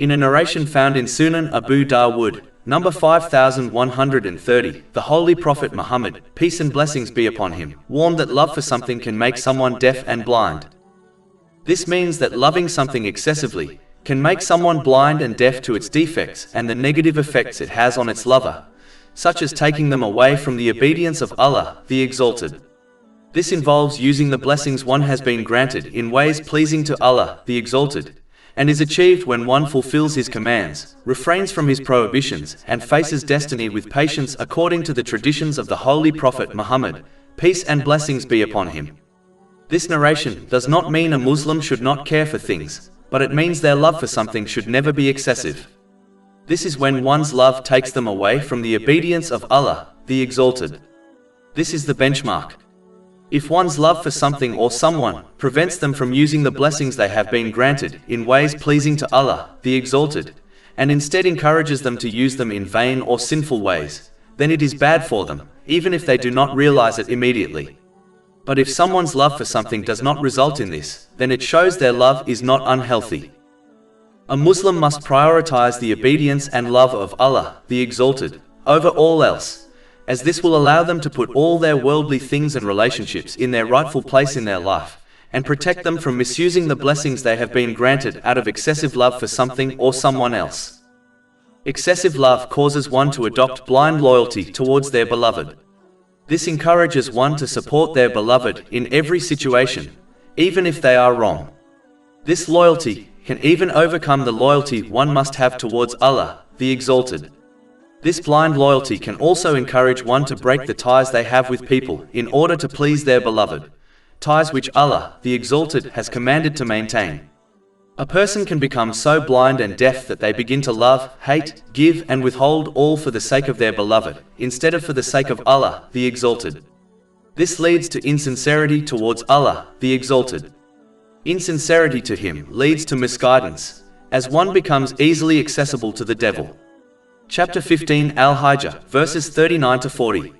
In a narration found in Sunan Abu Dawood, number 5130, the Holy Prophet Muhammad, peace and blessings be upon him, warned that love for something can make someone deaf and blind. This means that loving something excessively can make someone blind and deaf to its defects and the negative effects it has on its lover, such as taking them away from the obedience of Allah, the Exalted. This involves using the blessings one has been granted in ways pleasing to Allah, the Exalted, and is achieved when one fulfills his commands, refrains from his prohibitions, and faces destiny with patience according to the traditions of the Holy Prophet Muhammad, peace and blessings be upon him. This narration does not mean a Muslim should not care for things, but it means their love for something should never be excessive. This is when one's love takes them away from the obedience of Allah, the Exalted. This is the benchmark. If one's love for something or someone prevents them from using the blessings they have been granted in ways pleasing to Allah, the Exalted, and instead encourages them to use them in vain or sinful ways, then it is bad for them, even if they do not realize it immediately. But if someone's love for something does not result in this, then it shows their love is not unhealthy. A Muslim must prioritize the obedience and love of Allah, the Exalted, over all else, as this will allow them to put all their worldly things and relationships in their rightful place in their life, and protect them from misusing the blessings they have been granted out of excessive love for something or someone else. Excessive love causes one to adopt blind loyalty towards their beloved. This encourages one to support their beloved in every situation, even if they are wrong. This loyalty can even overcome the loyalty one must have towards Allah, the Exalted. This blind loyalty can also encourage one to break the ties they have with people in order to please their beloved, ties which Allah, the Exalted, has commanded to maintain. A person can become so blind and deaf that they begin to love, hate, give and withhold all for the sake of their beloved, instead of for the sake of Allah, the Exalted. This leads to insincerity towards Allah, the Exalted. Insincerity to Him leads to misguidance, as one becomes easily accessible to the devil. Chapter 15 Al-Hijr, verses 39 to 40.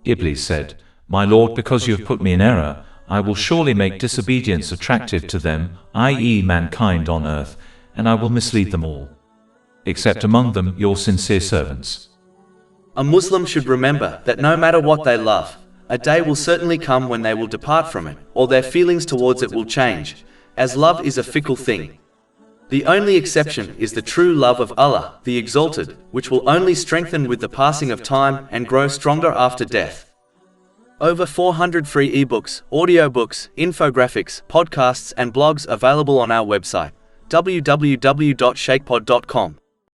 Iblis said, "My Lord, because you have put me in error, I will surely make disobedience attractive to them, i.e. mankind on earth, and I will mislead them all, except among them your sincere servants." A Muslim should remember that no matter what they love, a day will certainly come when they will depart from it, or their feelings towards it will change, as love is a fickle thing. The only exception is the true love of Allah, the Exalted, which will only strengthen with the passing of time and grow stronger after death. Over 400 free ebooks, audiobooks, infographics, podcasts and blogs available on our website, www.shakepod.com.